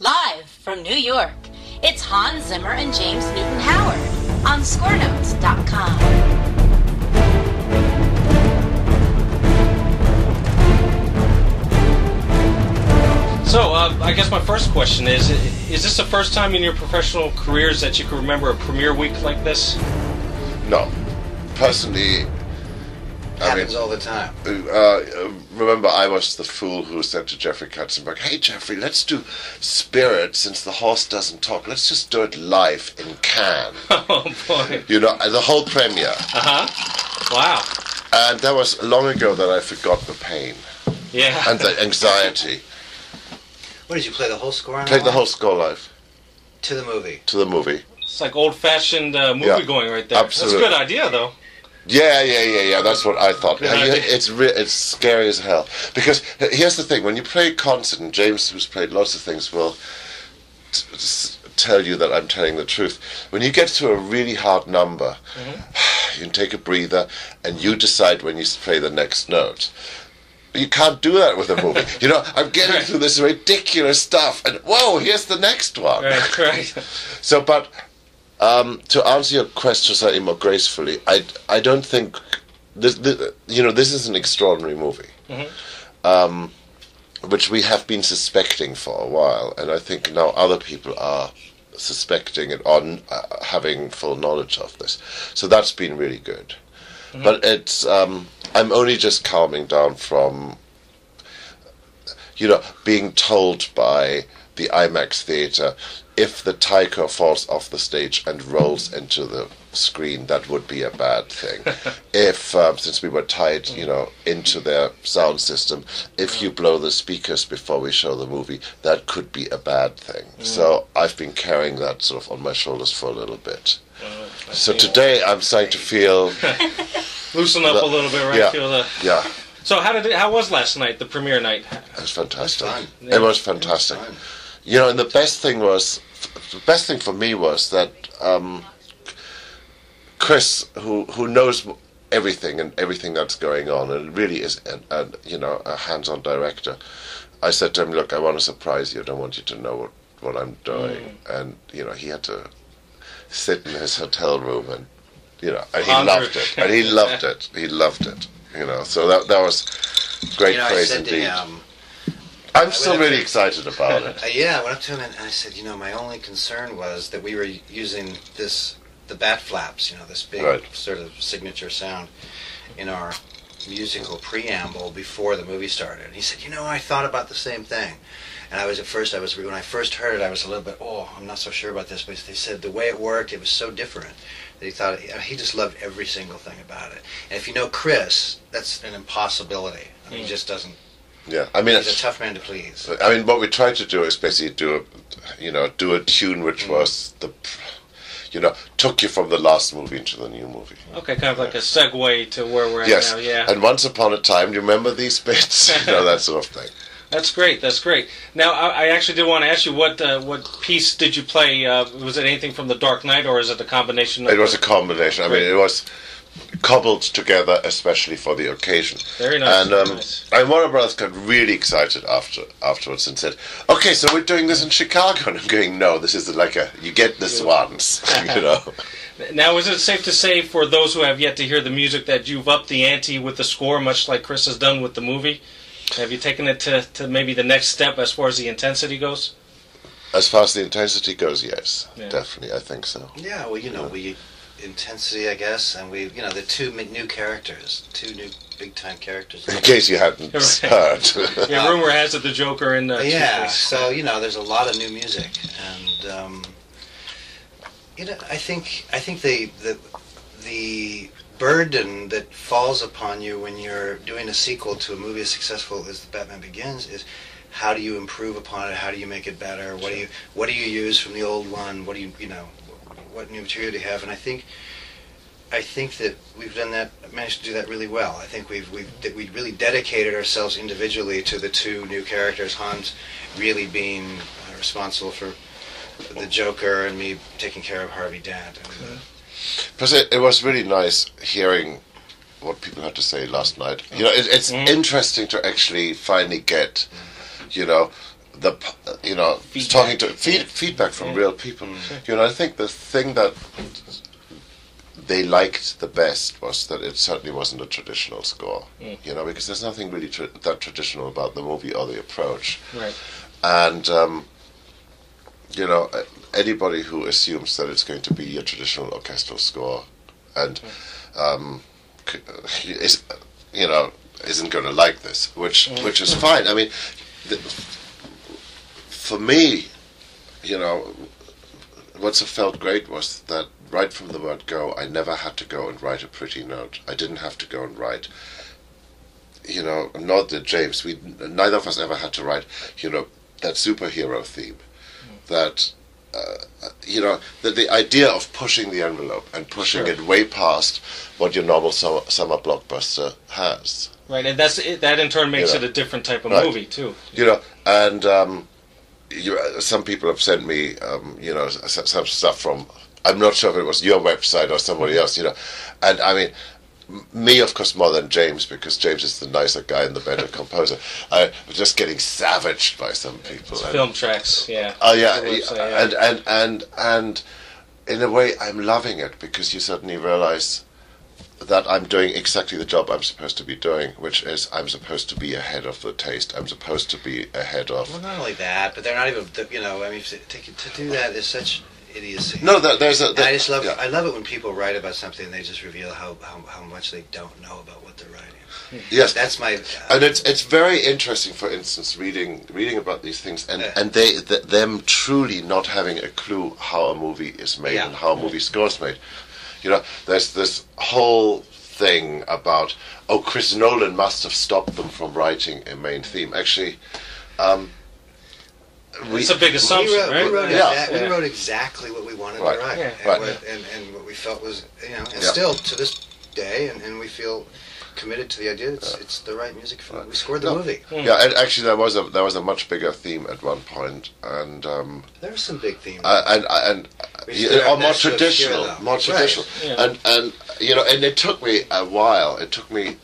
Live from New York, it's Hans Zimmer and James Newton Howard on ScoreNotes.com. So, I guess my first question is this the first time in your professional careers that you can remember a premiere week like this? No. Personally, happens all the time. Remember, I was the fool who said to Jeffrey Katzenberg, "Hey, Jeffrey, let's do Spirit since the horse doesn't talk. Let's just do it live in Cannes." Oh, boy. You know, the whole premiere. Uh-huh. Wow. And that was long ago that I forgot the pain. Yeah. And the anxiety. What did you play the whole score on? Played the whole score live. To the movie. To the movie. It's like old-fashioned movie going right there. Absolutely. That's a good idea, though. Yeah. That's what I thought. Good idea. It's scary as hell. Because here's the thing: when you play concert, and James, who's played lots of things, will tell you that I'm telling the truth. When you get to a really hard number, you can take a breather, and you decide when you play the next note. You can't do that with a movie. You know, I'm getting through this ridiculous stuff, and whoa, here's the next one. Right. So, but to answer your question slightly more gracefully, I don't think this is an extraordinary movie, which we have been suspecting for a while, and I think now other people are suspecting it or having full knowledge of this. So that's been really good. But it's I'm only just calming down from being told by the IMAX theater, if the tiger falls off the stage and rolls into the screen, that would be a bad thing. If, since we were tied, into their sound system, if you blow the speakers before we show the movie, that could be a bad thing. So I've been carrying that sort of on my shoulders for a little bit. So today I'm starting to feel... Loosen up a little bit, right? Yeah. So how was last night, the premiere night? It was fantastic. It was fantastic. And the best thing for me was that Chris, who knows everything and everything that's going on, and really is a hands-on director, I said to him, "Look, I want to surprise you. I don't want you to know what I'm doing." And he had to sit in his hotel room and and he loved it. And he loved it. He loved it. So that was great praise indeed. I'm still really excited about it. I went up to him and I said, my only concern was that we were using the bat flaps, this big sort of signature sound in our musical preamble before the movie started. And he said, I thought about the same thing. And when I first heard it, I was a little bit, I'm not so sure about this. But they said the way it worked, it was so different that he thought, he just loved every single thing about it. And if you know Chris, that's an impossibility. He just doesn't. Yeah, he's a tough man to please. What we tried to do is basically do a tune which was took you from the last movie into the new movie. Okay, kind of like a segue to where we're at now. Yeah. And once upon a time, do you remember these bits? That sort of thing. That's great. Now, I actually did want to ask you, what piece did you play? Was it anything from The Dark Knight, or is it a combination? It was a combination. It was cobbled together especially for the occasion. Very nice. And Warner Brothers got really excited afterwards and said, "Okay, so we're doing this in Chicago." And I'm going, "No, this is you get this once." Now, is it safe to say, for those who have yet to hear the music, that you've upped the ante with the score, much like Chris has done with the movie? Have you taken it to maybe the next step as far as the intensity goes? As far as the intensity goes, yes. Yeah. Definitely, I think so. Yeah, we intensity, I guess, and the two new characters, two new big-time characters. In case you hadn't heard. Yeah, rumor has it the Joker and... so, there's a lot of new music, and, I think the burden that falls upon you when you're doing a sequel to a movie as successful as Batman Begins is, how do you improve upon it? How do you make it better? What do you use from the old one? What do what new material do you have? And I think that we've done that, managed to do that really well. I think we really dedicated ourselves individually to the two new characters. Hans really being responsible for the Joker, and me taking care of Harvey Dent. Plus, it was really nice hearing what people had to say last night. It's interesting to actually finally get, feedback from real people. You know, I think the thing that they liked the best was that it certainly wasn't a traditional score. You know, because there's nothing really that traditional about the movie or the approach. Right. And you know, anybody who assumes that it's going to be a traditional orchestral score and isn't going to like this, which is fine. I mean, for me, you know, what felt great was that right from the word go, I never had to go and write a pretty note. I didn't have to go and write, you know, nor did James. Neither of us ever had to write, you know, that superhero theme. That, you know, the idea of pushing the envelope and pushing it way past what your normal summer blockbuster has. Right, and that in turn makes it a different type of movie too. You know, and some people have sent me, you know, some stuff from, I'm not sure if it was your website or somebody else, you know, and I mean, me, of course, more than James, because James is the nicer guy and the better composer. I was just getting savaged by some people. Film tracks, yeah. Oh yeah, and in a way, I'm loving it because you suddenly realize that I'm doing exactly the job I'm supposed to be doing, which is I'm supposed to be ahead of the taste. I'm supposed to be ahead of. Well, not only that, but they're not even. You know, I mean, to do that is such idiocy. No, there's a. I just love. Yeah. I love it when people write about something and they just reveal how much they don't know about what they're writing. Yes, that's my. And it's very interesting. For instance, reading about these things and them truly not having a clue how a movie is made and how a movie score is made. You know, there's this whole thing about Chris Nolan must have stopped them from writing a main theme. Actually. It's a big assumption, right? We wrote exactly what we wanted to write, and what we felt was, you know, and still to this day, and we feel committed to the idea. It's the right music for. We scored the movie. Yeah, and actually there was a much bigger theme at one point, and there were some big themes, and more traditional, and you know, and it took me a while. It took me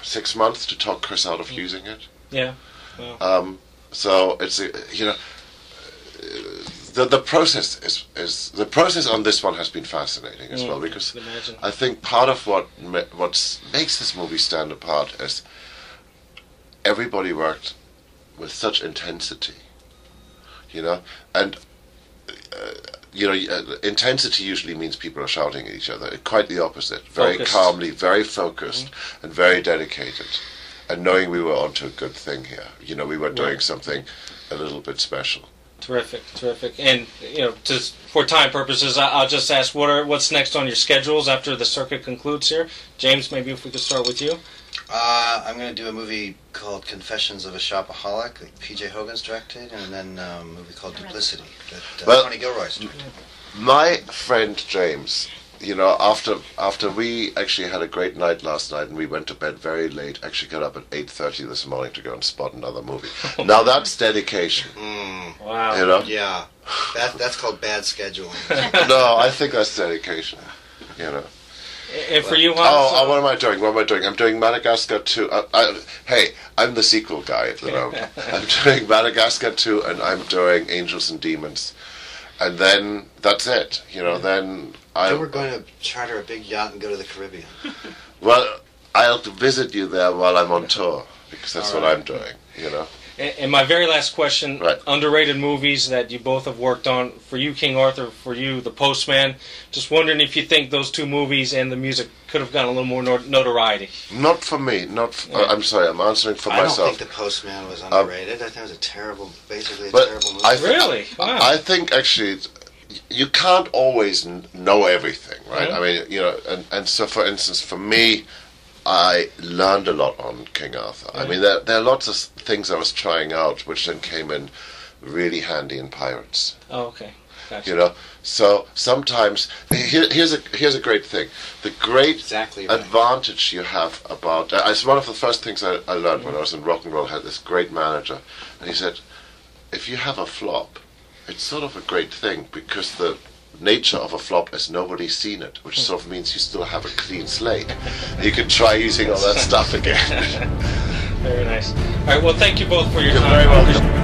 6 months to talk Chris out of using it. Yeah. Wow. So it's, you know, the process is the process on this one has been fascinating as well, because I think part of what makes this movie stand apart is everybody worked with such intensity, you know, and you know, intensity usually means people are shouting at each other. Quite the opposite. Very calmly, very focused, and very dedicated. And knowing we were onto a good thing here, you know, we were doing something a little bit special. Terrific. And you know, just for time purposes, I'll just ask what's next on your schedules after the circuit concludes here. James, maybe if we could start with you. I'm going to do a movie called Confessions of a Shopaholic that P.J. Hogan's directed, and then a movie called Duplicity that Tony Gilroy's directed. My friend James. You know, after we actually had a great night last night and we went to bed very late, actually got up at 8:30 this morning to go and spot another movie. Now that's dedication. Wow. You know? Yeah. That's called bad scheduling. No, I think that's dedication. You know. And for you, Hans? What am I doing? I'm doing Madagascar 2. Hey, I'm the sequel guy at the moment. I'm doing Madagascar 2 and I'm doing Angels and Demons. And then that's it, you know. Then we're going to charter a big yacht and go to the Caribbean. Well, I'll visit you there while I'm on tour because that's what I'm doing, you know. And my very last question: underrated movies that you both have worked on. For you, King Arthur. For you, The Postman. Just wondering if you think those two movies and the music could have gotten a little more notoriety. Not for me. I'm sorry. I'm answering for myself. I don't think The Postman was underrated. I think it was terrible movie. Really? Wow. I think actually, you can't always know everything, right? I mean, you know, and so for instance, for me, I learned a lot on King Arthur. I mean, there are lots of things I was trying out, which then came in really handy in Pirates. Oh, okay. Gotcha. You know, so sometimes here's a great thing. The great advantage you have about it's one of the first things I learned when I was in rock and roll. I had this great manager, and he said, if you have a flop, it's sort of a great thing because the nature of a flop is nobody's seen it, which sort of means you still have a clean slate. You can try using all that stuff again. Very nice. All right, well, thank you both for your time. You're very welcome.